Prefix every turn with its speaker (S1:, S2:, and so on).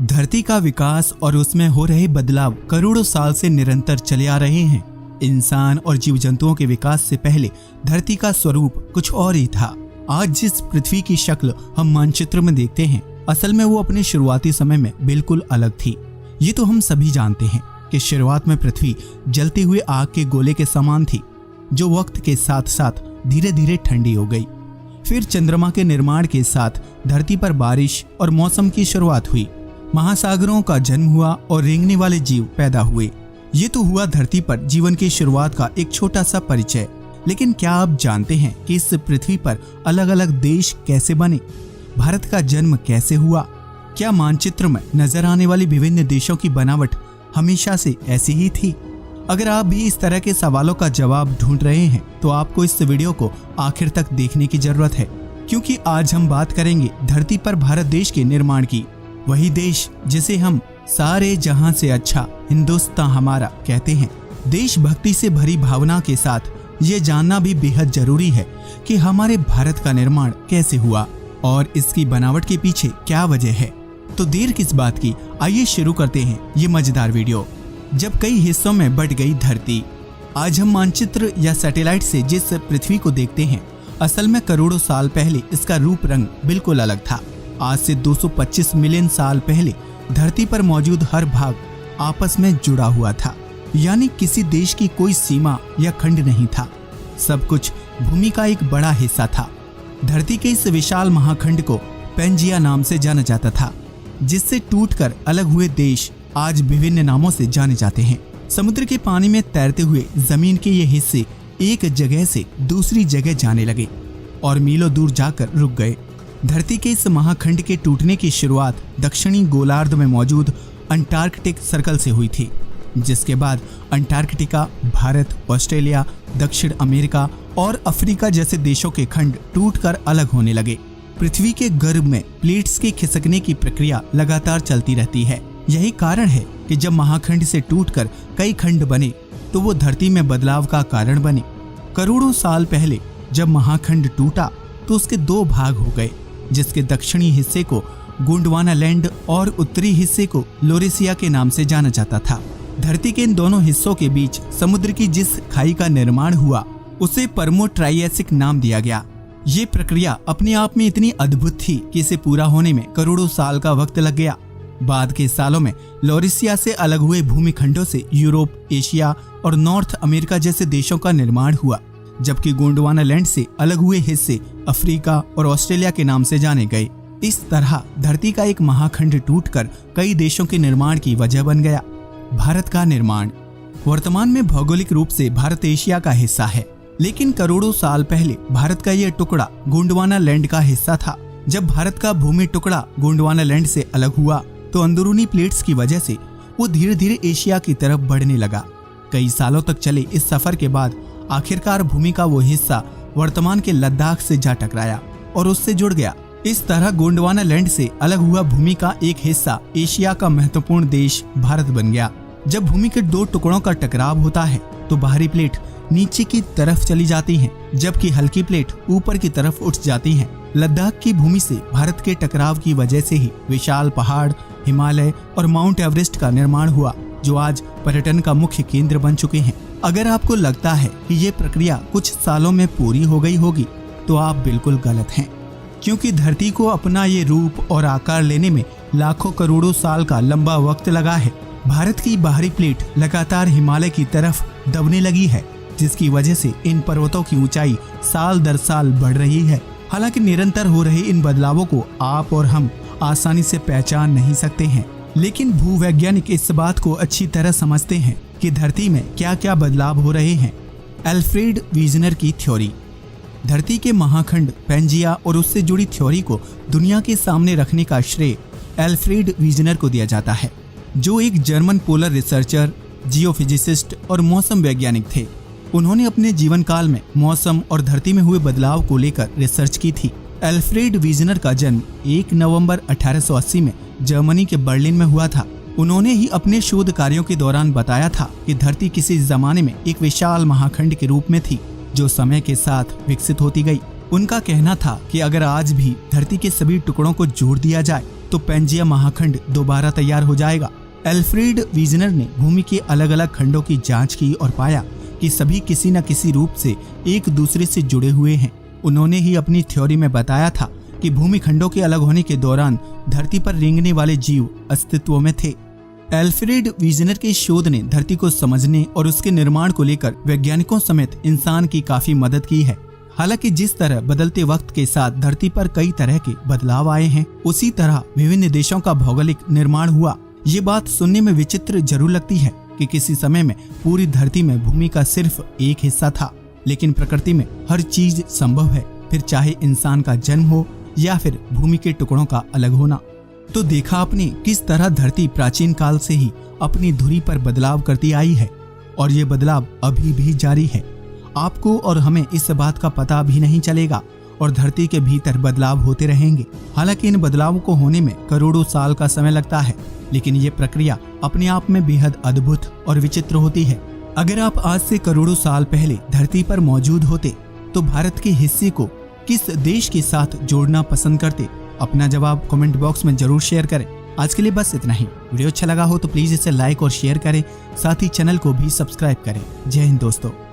S1: धरती का विकास और उसमें हो रहे बदलाव करोड़ों साल से निरंतर चले आ रहे हैं। इंसान और जीव जंतुओं के विकास से पहले धरती का स्वरूप कुछ और ही था। आज जिस पृथ्वी की शक्ल हम मानचित्र में देखते हैं, असल में वो अपने शुरुआती समय में बिल्कुल अलग थी। ये तो हम सभी जानते हैं कि शुरुआत में पृथ्वी जलते हुए आग के गोले के समान थी, जो वक्त के साथ साथ धीरे धीरे ठंडी हो गई। फिर चंद्रमा के निर्माण के साथ धरती पर बारिश और मौसम की शुरुआत हुई। महासागरों का जन्म हुआ और रेंगने वाले जीव पैदा हुए। ये तो हुआ धरती पर जीवन की शुरुआत का एक छोटा सा परिचय। लेकिन क्या आप जानते हैं कि इस पृथ्वी पर अलग अलग देश कैसे बने? भारत का जन्म कैसे हुआ? क्या मानचित्र में नजर आने वाली विभिन्न देशों की बनावट हमेशा से ऐसी ही थी? अगर आप भी इस तरह के सवालों का जवाब ढूंढ रहे हैं तो आपको इस वीडियो को आखिर तक देखने की जरूरत है, क्योंकि आज हम बात करेंगे धरती पर भारत देश के निर्माण की। वही देश जिसे हम सारे जहां से अच्छा हिंदुस्तान हमारा कहते हैं। देशभक्ति से भरी भावना के साथ ये जानना भी बेहद जरूरी है कि हमारे भारत का निर्माण कैसे हुआ और इसकी बनावट के पीछे क्या वजह है। तो देर किस बात की, आइए शुरू करते हैं ये मजेदार वीडियो। जब कई हिस्सों में बंट गई धरती। आज हम मानचित्र या सैटेलाइट से जिस पृथ्वी को देखते हैं, असल में करोड़ों साल पहले इसका रूप रंग बिल्कुल अलग था। आज से 225 मिलियन साल पहले धरती पर मौजूद हर भाग आपस में जुड़ा हुआ था, यानी किसी देश की कोई सीमा या खंड नहीं था। सब कुछ भूमि का एक बड़ा हिस्सा था। धरती के इस विशाल महाखंड को पेंजिया नाम से जाना जाता था, जिससे टूटकर अलग हुए देश आज विभिन्न नामों से जाने जाते हैं। समुद्र के पानी में तैरते हुए जमीन के ये हिस्से एक जगह से दूसरी जगह जाने लगे और मीलों दूर जाकर रुक गए। धरती के इस महाखंड के टूटने की शुरुआत दक्षिणी गोलार्ध में मौजूद अंटार्कटिक सर्कल से हुई थी, जिसके बाद अंटार्कटिका, भारत, ऑस्ट्रेलिया, दक्षिण अमेरिका और अफ्रीका जैसे देशों के खंड टूटकर अलग होने लगे। पृथ्वी के गर्भ में प्लेट्स के खिसकने की प्रक्रिया लगातार चलती रहती है। यही कारण है कि जब महाखंड से टूटकर कई खंड बने तो वो धरती में बदलाव का कारण बने। करोड़ों साल पहले जब महाखंड टूटा तो उसके दो भाग हो गए, जिसके दक्षिणी हिस्से को गोंडवाना लैंड और उत्तरी हिस्से को लोरेसिया के नाम से जाना जाता था। धरती के इन दोनों हिस्सों के बीच समुद्र की जिस खाई का निर्माण हुआ उसे परमो ट्राइएसिक नाम दिया गया। ये प्रक्रिया अपने आप में इतनी अद्भुत थी कि इसे पूरा होने में करोड़ों साल का वक्त लग गया। बाद के सालों में लोरेसिया से अलग हुए भूमिखंडों से यूरोप, एशिया और नॉर्थ अमेरिका जैसे देशों का निर्माण हुआ, जबकि गोंडवाना लैंड से अलग हुए हिस्से अफ्रीका और ऑस्ट्रेलिया के नाम से जाने गए। इस तरह धरती का एक महाखंड टूटकर कई देशों के निर्माण की वजह बन गया। भारत का निर्माण। वर्तमान में भौगोलिक रूप से भारत एशिया का हिस्सा है, लेकिन करोड़ों साल पहले भारत का यह टुकड़ा गोंडवाना लैंड का हिस्सा था। जब भारत का भूमि टुकड़ा गोंडवाना लैंड से अलग हुआ तो अंदरूनी प्लेट्स की वजह से वो धीरे धीरे एशिया की तरफ बढ़ने लगा। कई सालों तक चले इस सफर के बाद आखिरकार भूमि का वो हिस्सा वर्तमान के लद्दाख से जा टकराया और उससे जुड़ गया। इस तरह गोंडवाना लैंड से अलग हुआ भूमि का एक हिस्सा एशिया का महत्वपूर्ण देश भारत बन गया। जब भूमि के दो टुकड़ों का टकराव होता है तो बाहरी प्लेट नीचे की तरफ चली जाती हैं, जबकि हल्की प्लेट ऊपर की तरफ उठ जाती हैं। लद्दाख की भूमि से भारत के टकराव की वजह से ही विशाल पहाड़, हिमालय और माउंट एवरेस्ट का निर्माण हुआ, जो आज पर्यटन का मुख्य केंद्र बन चुके हैं। अगर आपको लगता है कि ये प्रक्रिया कुछ सालों में पूरी हो गई होगी तो आप बिल्कुल गलत हैं, क्योंकि धरती को अपना ये रूप और आकार लेने में लाखों करोड़ों साल का लंबा वक्त लगा है। भारत की बाहरी प्लेट लगातार हिमालय की तरफ दबने लगी है, जिसकी वजह से इन पर्वतों की ऊंचाई साल दर साल बढ़ रही है। हालांकि निरंतर हो रहे इन बदलावों को आप और हम आसानी से पहचान नहीं सकते हैं, लेकिन भूवैज्ञानिक इस बात को अच्छी तरह समझते हैं कि धरती में क्या क्या बदलाव हो रहे हैं। एल्फ्रेड वीजनर की थ्योरी। धरती के महाखंड पेंजिया और उससे जुड़ी थ्योरी को दुनिया के सामने रखने का श्रेय एल्फ्रेड वीजनर को दिया जाता है, जो एक जर्मन पोलर रिसर्चर, जियोफिजिसिस्ट और मौसम वैज्ञानिक थे। उन्होंने अपने जीवन काल में मौसम और धरती में हुए बदलाव को लेकर रिसर्च की थी। एल्फ्रेड वीजनर का जन्म 1 नवंबर 1880 में जर्मनी के बर्लिन में हुआ था। उन्होंने ही अपने शोध कार्यों के दौरान बताया था कि धरती किसी जमाने में एक विशाल महाखंड के रूप में थी, जो समय के साथ विकसित होती गई। उनका कहना था कि अगर आज भी धरती के सभी टुकड़ों को जोड़ दिया जाए तो पैंजिया महाखंड दोबारा तैयार हो जाएगा। एल्फ्रेड वीजनर ने भूमि के अलग अलग खंडों की जांच की और पाया कि सभी किसी न किसी रूप से एक दूसरे से जुड़े हुए हैं। उन्होंने ही अपनी थ्योरी में बताया था कि भूमि खंडों के अलग होने के दौरान धरती पर रेंगने वाले जीव अस्तित्व में थे। एल्फ्रेड वीजनर के शोध ने धरती को समझने और उसके निर्माण को लेकर वैज्ञानिकों समेत इंसान की काफी मदद की है। हालांकि जिस तरह बदलते वक्त के साथ धरती पर कई तरह के बदलाव आए हैं, उसी तरह विभिन्न देशों का भौगोलिक निर्माण हुआ। ये बात सुनने में विचित्र जरूर लगती है कि किसी समय में पूरी धरती में भूमि का सिर्फ एक हिस्सा था, लेकिन प्रकृति में हर चीज संभव है, फिर चाहे इंसान का जन्म हो या फिर भूमि के टुकड़ों का अलग होना। तो देखा आपने किस तरह धरती प्राचीन काल से ही अपनी धुरी पर बदलाव करती आई है और ये बदलाव अभी भी जारी है। आपको और हमें इस बात का पता भी नहीं चलेगा और धरती के भीतर बदलाव होते रहेंगे। हालांकि इन बदलावों को होने में करोड़ों साल का समय लगता है, लेकिन ये प्रक्रिया अपने आप में बेहद अद्भुत और विचित्र होती है। अगर आप आज से करोड़ों साल पहले धरती पर मौजूद होते तो भारत के हिस्से को किस देश के साथ जोड़ना पसंद करते? अपना जवाब कमेंट बॉक्स में जरूर शेयर करें। आज के लिए बस इतना ही। वीडियो अच्छा लगा हो तो प्लीज इसे लाइक और शेयर करें, साथ ही चैनल को भी सब्सक्राइब करें। जय हिंद दोस्तों।